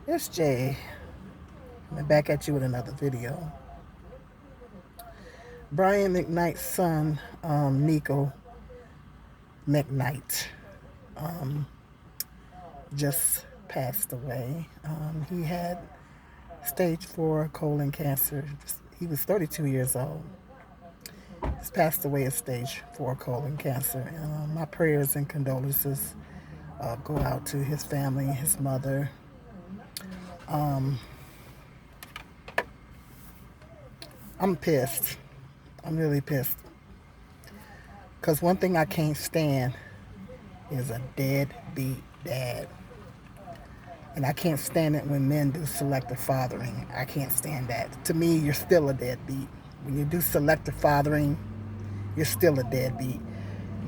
It's Jay. I'm back at you with another video. Brian McKnight's son, Niko McKnight, um, just passed away. He had stage 4 colon cancer. He was 32 years old. He's passed away of stage 4 colon cancer. My prayers and condolences go out to his family, his mother. I'm pissed. I'm really pissed. Because one thing I can't stand is a deadbeat dad. And I can't stand it when men do selective fathering. I can't stand that. To me, you're still a deadbeat. When you do selective fathering, you're still a deadbeat.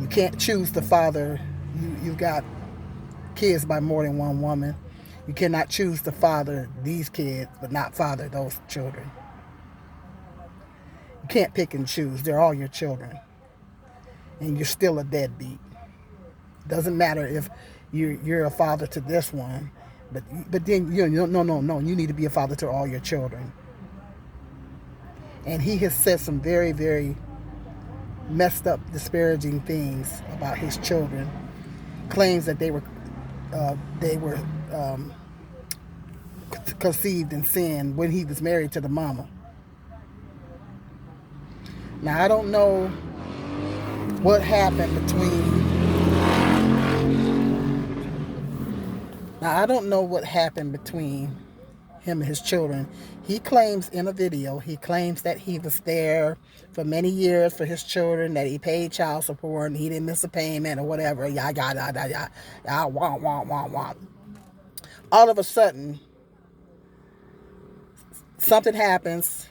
You can't choose to father. You've got kids by more than one woman. You cannot choose to father these kids, but not father those children. You can't pick and choose. They're all your children. And you're still a deadbeat. Doesn't matter if you're a father to this one, but then no. You need to be a father to all your children. And he has said some very, very messed up, disparaging things about his children. Claims that they were conceived in sin when he was married to the mama. Now I don't know what happened between. Now I don't know what happened between him and his children. He claims in a video, he claims that he was there for many years for his children, that he paid child support and he didn't miss a payment or whatever. Wah. All of a sudden, something happens.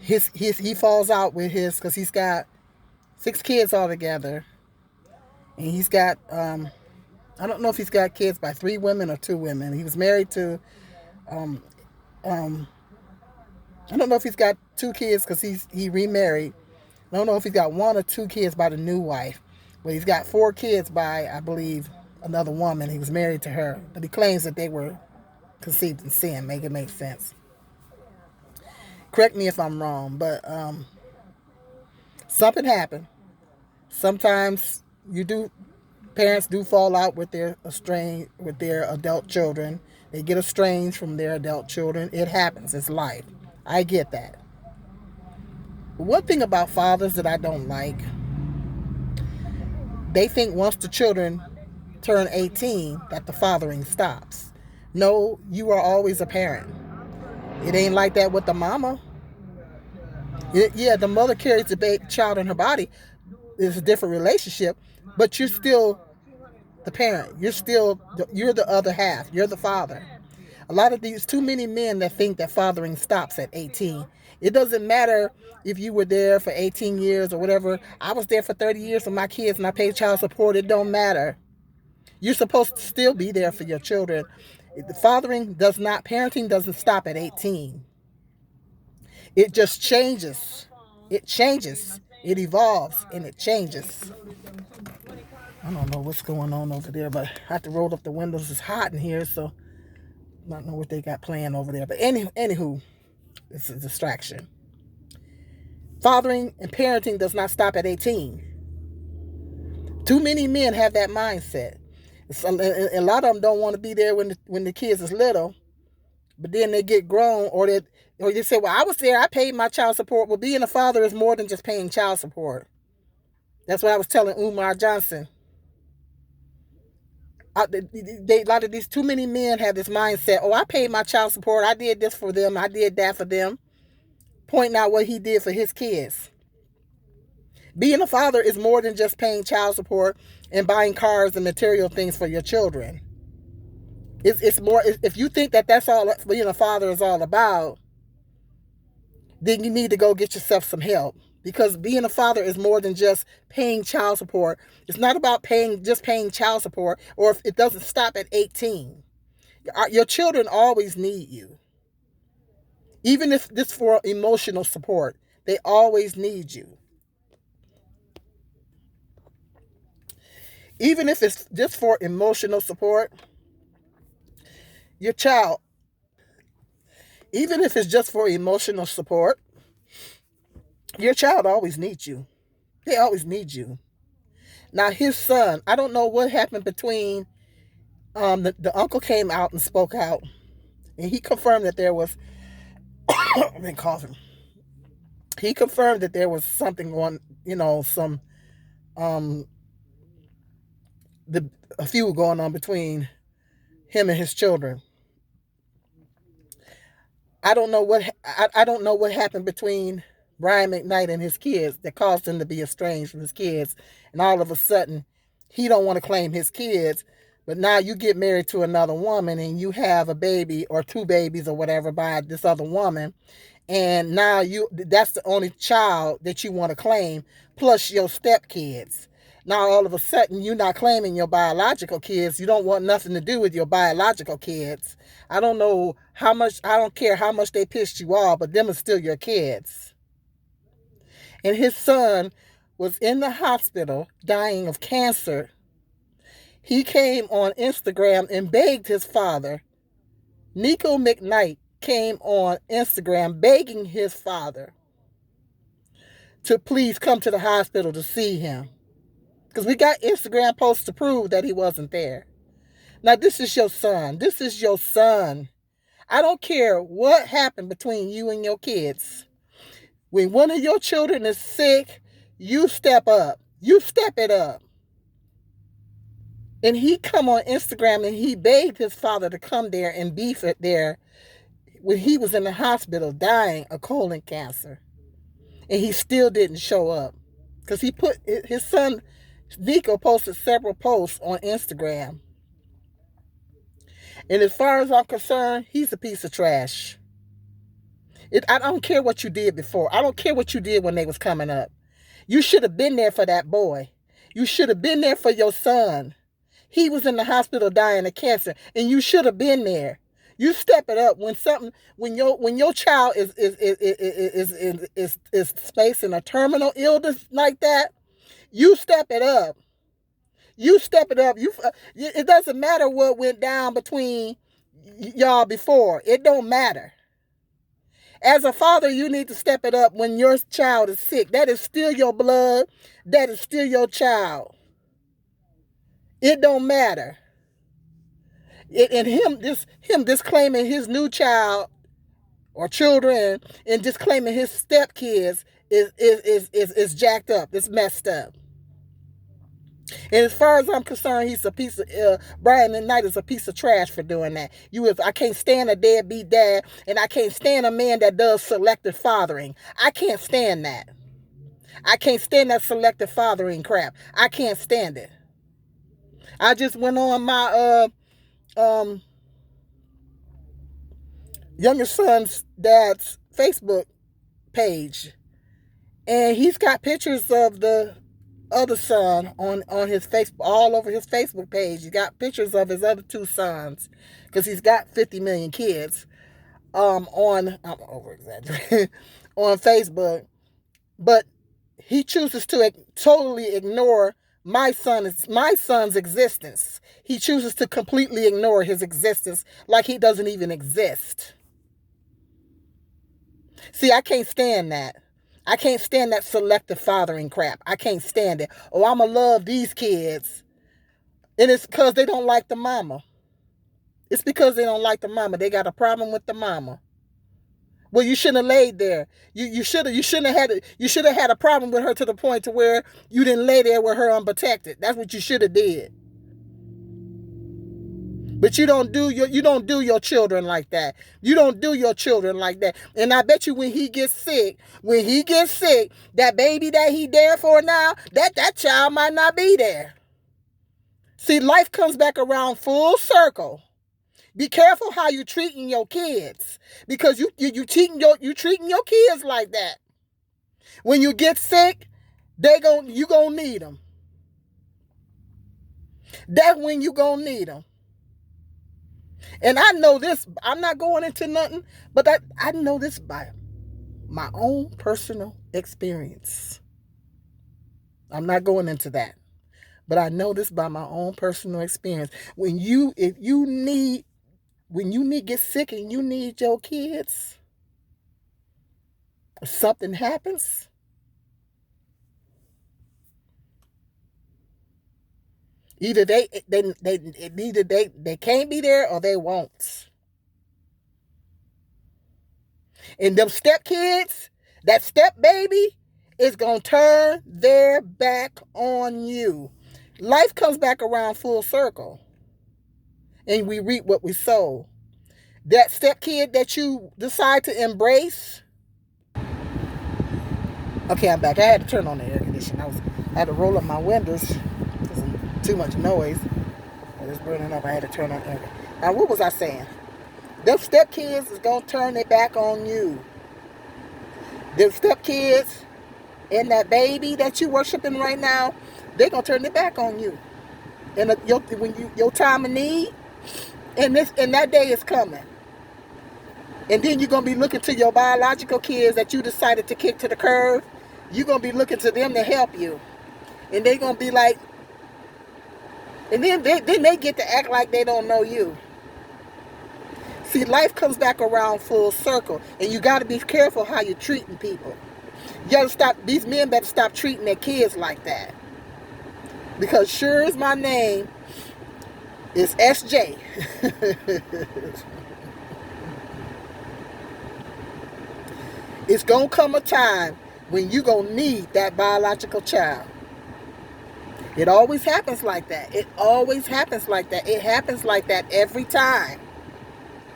He falls out with his, because he's got 6 kids altogether, and he's got I don't know if he's got kids by 3 women or 2 women. He was married to I don't know if he's got 2 kids because he remarried. I don't know if he's got 1 or 2 kids by the new wife, but he's got 4 kids by, I believe, another woman. He was married to her, but he claims that they were conceived in sin. Make it make sense. Correct me if I'm wrong, but something happened. Sometimes parents do fall out with their adult children. They get estranged from their adult children. It happens. It's life. I get that. But one thing about fathers that I don't like, they think once the children turn 18 that the fathering stops. No, you are always a parent. It ain't like that with the mama. Yeah, the mother carries the child in her body. It's a different relationship, but you're still the parent. You're the other half. You're the father. A lot of these, too many men that think that fathering stops at 18. It doesn't matter if you were there for 18 years or whatever. I was there for 30 years for my kids and I paid child support. It don't matter. You're supposed to still be there for your children. Parenting doesn't stop at 18. It just changes. It changes. It evolves and it changes. I don't know what's going on over there, but I have to roll up the windows. It's hot in here, so I don't know what they got playing over there. But anywho, it's a distraction. Fathering and parenting does not stop at 18. Too many men have that mindset. A lot of them don't want to be there when the kids is little, but then they get grown, or they say, well, I was there, I paid my child support. Well, being a father is more than just paying child support. That's what I was telling Umar Johnson. A lot of these, too many men have this mindset, oh, I paid my child support, I did this for them, I did that for them, pointing out what he did for his kids. Being a father is more than just paying child support and buying cars and material things for your children. It's more, if you think that that's all being a father is all about, then you need to go get yourself some help. Because being a father is more than just paying child support. It's not about paying child support, or if it doesn't stop at 18. Your children always need you. Even if this for emotional support, they always need you. Even if it's just for emotional support, Your child, even if it's just for emotional support, your child always needs you. They always need you. Now his son, I don't know what happened between the uncle came out and spoke out, and he confirmed that there was I've been coughing. He confirmed that there was something on, some um the a feud going on between him and his children. I don't know what happened between Brian McKnight and his kids that caused him to be estranged from his kids, and all of a sudden he don't want to claim his kids. But now you get married to another woman and you have a baby or two babies or whatever by this other woman, and now that's the only child that you want to claim, plus your stepkids. Now all of a sudden you're not claiming your biological kids. You don't want nothing to do with your biological kids. I don't know how much, I don't care how much they pissed you off, but them are still your kids. And his son was in the hospital dying of cancer. He came on Instagram and begged his father. Niko McKnight came on Instagram begging his father to please come to the hospital to see him. Because we got Instagram posts to prove that he wasn't there. Now, this is your son. This is your son. I don't care what happened between you and your kids. When one of your children is sick, you step up. You step it up. And he come on Instagram and he begged his father to come there and be there when he was in the hospital dying of colon cancer. And he still didn't show up. Because he put his son, Niko, posted several posts on Instagram. And as far as I'm concerned, he's a piece of trash. I don't care what you did before. I don't care what you did when they was coming up. You should have been there for that boy. You should have been there for your son. He was in the hospital dying of cancer, and you should have been there. You step it up when your child is facing a terminal illness like that. You step it up. You step it up. It doesn't matter what went down between y'all before. It don't matter. As a father, you need to step it up when your child is sick. That is still your blood. That is still your child. It don't matter. And him disclaiming his new child or children and disclaiming his stepkids is jacked up. It's messed up. And as far as I'm concerned, he's a piece of Brian McKnight is a piece of trash for doing that. I can't stand a deadbeat dad, and I can't stand a man that does selective fathering. I can't stand that. I can't stand that selective fathering crap. I can't stand it. I just went on my youngest son's dad's Facebook page, and he's got pictures of the other son on his Facebook, all over his Facebook page. He got pictures of his other two sons, because he's got 50 million kids I'm over exaggerating on Facebook, but he chooses to totally ignore my son's existence. He chooses to completely ignore his existence like he doesn't even exist. See, I can't stand that. I can't stand that selective fathering crap. I can't stand it. Oh, I'ma love these kids. And it's because they don't like the mama. It's because they don't like the mama. They got a problem with the mama. Well, you shouldn't have laid there. You shouldn't have had a problem with her to the point to where you didn't lay there with her unprotected. That's what you should have did. But you don't do your children like that. You don't do your children like that. And I bet you when he gets sick, that baby that he there for now, that child might not be there. See, life comes back around full circle. Be careful how you treating your kids, because you treating your kids like that. When you get sick, you gonna need them. That's when you gonna need them. And I know this, I'm not going into nothing, but I know this by my own personal experience. I'm not going into that, but I know this by my own personal experience. If you need when you get sick and you need your kids, something happens, either they can't be there or they won't. And them step kids, that step baby, is going to turn their back on you. Life comes back around full circle. And we reap what we sow. That step kid that you decide to embrace. Okay, I'm back. I had to turn on the air conditioner. I had to roll up my windows. There's too much noise. It's burning up. I had to turn on air. Now, what was I saying? Them step kids is going to turn their back on you. Them step kids and that baby that you worshiping right now, they're going to turn their back on you. And when your time of need, and that day is coming. And then you're going to be looking to your biological kids that you decided to kick to the curb. You're going to be looking to them to help you. And they're going to be like, and then they get to act like they don't know you. See, life comes back around full circle. And you got to be careful how you're treating people. You got to stop, these men better stop treating their kids like that. Because sure as my name is SJ. It's going to come a time when you're going to need that biological child. It always happens like that. It always happens like that. It happens like that every time.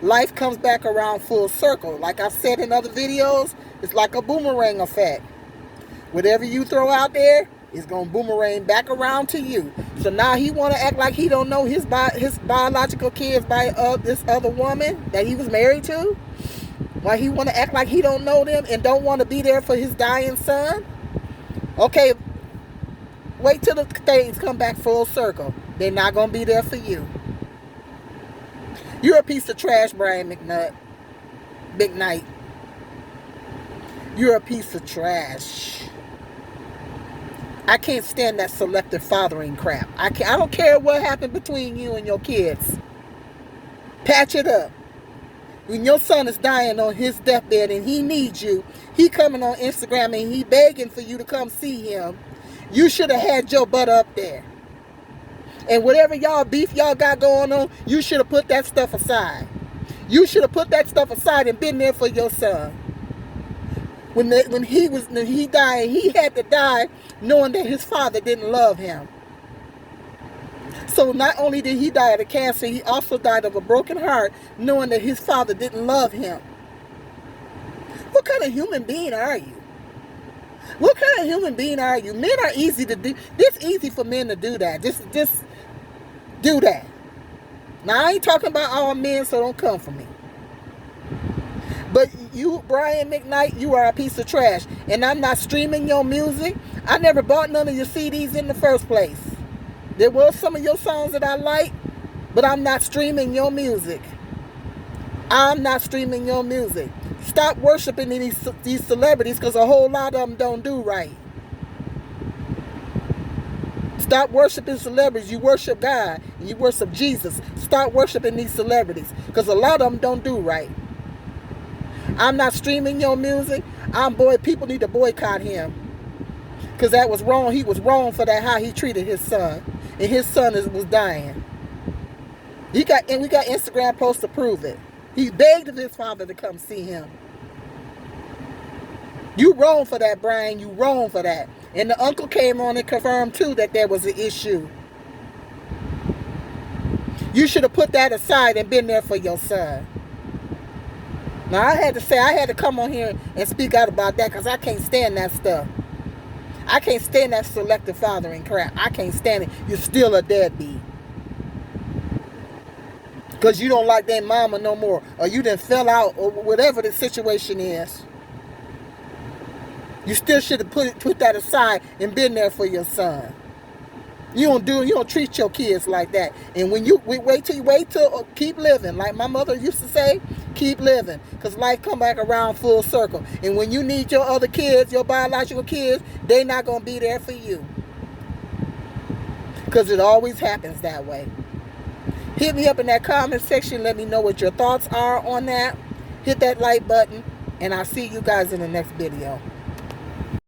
Life comes back around full circle. Like I've said in other videos, it's like a boomerang effect. Whatever you throw out there, it's going to boomerang back around to you. So now he want to act like he don't know his biological kids by this other woman that he was married to. Why he want to act like he don't know them and don't want to be there for his dying son? Okay, wait till the things come back full circle. They're not going to be there for you. You're a piece of trash, Brian McKnight. You're a piece of trash. I can't stand that selective fathering crap. I don't care what happened between you and your kids. Patch it up. When your son is dying on his deathbed and he needs you, he coming on Instagram and he begging for you to come see him. You should have had your butt up there. And whatever y'all beef y'all got going on, you should have put that stuff aside. You should have put that stuff aside and been there for your son. When he died, he had to die knowing that his father didn't love him. So not only did he die of cancer, he also died of a broken heart, knowing that his father didn't love him. What kind of human being are you? What kind of human being are you? Men are easy to do. It's easy for men to do that. Just do that. Now, I ain't talking about all men, so don't come for me. But you, Brian McKnight, you are a piece of trash. And I'm not streaming your music. I never bought none of your CDs in the first place. There was some of your songs that I like, but I'm not streaming your music. I'm not streaming your music. Stop worshiping these celebrities, because a whole lot of them don't do right. Stop worshiping celebrities. You worship God and you worship Jesus. Stop worshiping these celebrities, because a lot of them don't do right. I'm not streaming your music. People need to boycott him, because that was wrong. He was wrong for that, how he treated his son. And his son was dying. We got Instagram posts to prove it. He begged of his father to come see him. You wrong for that, Brian. You wrong for that. And the uncle came on and confirmed too that there was an issue. You should have put that aside and been there for your son. Now I had to come on here and speak out about that, because I can't stand that stuff. I can't stand that selective fathering crap. I can't stand it. You're still a deadbeat. Because you don't like that mama no more. Or you done fell out, or whatever the situation is. You still should have put that aside and been there for your son. You don't treat your kids like that. And when you wait till keep living. Like my mother used to say, keep living. Because life come back around full circle. And when you need your other kids, your biological kids, they not going to be there for you. Because it always happens that way. Hit me up in that comment section. Let me know what your thoughts are on that. Hit that like button. And I'll see you guys in the next video.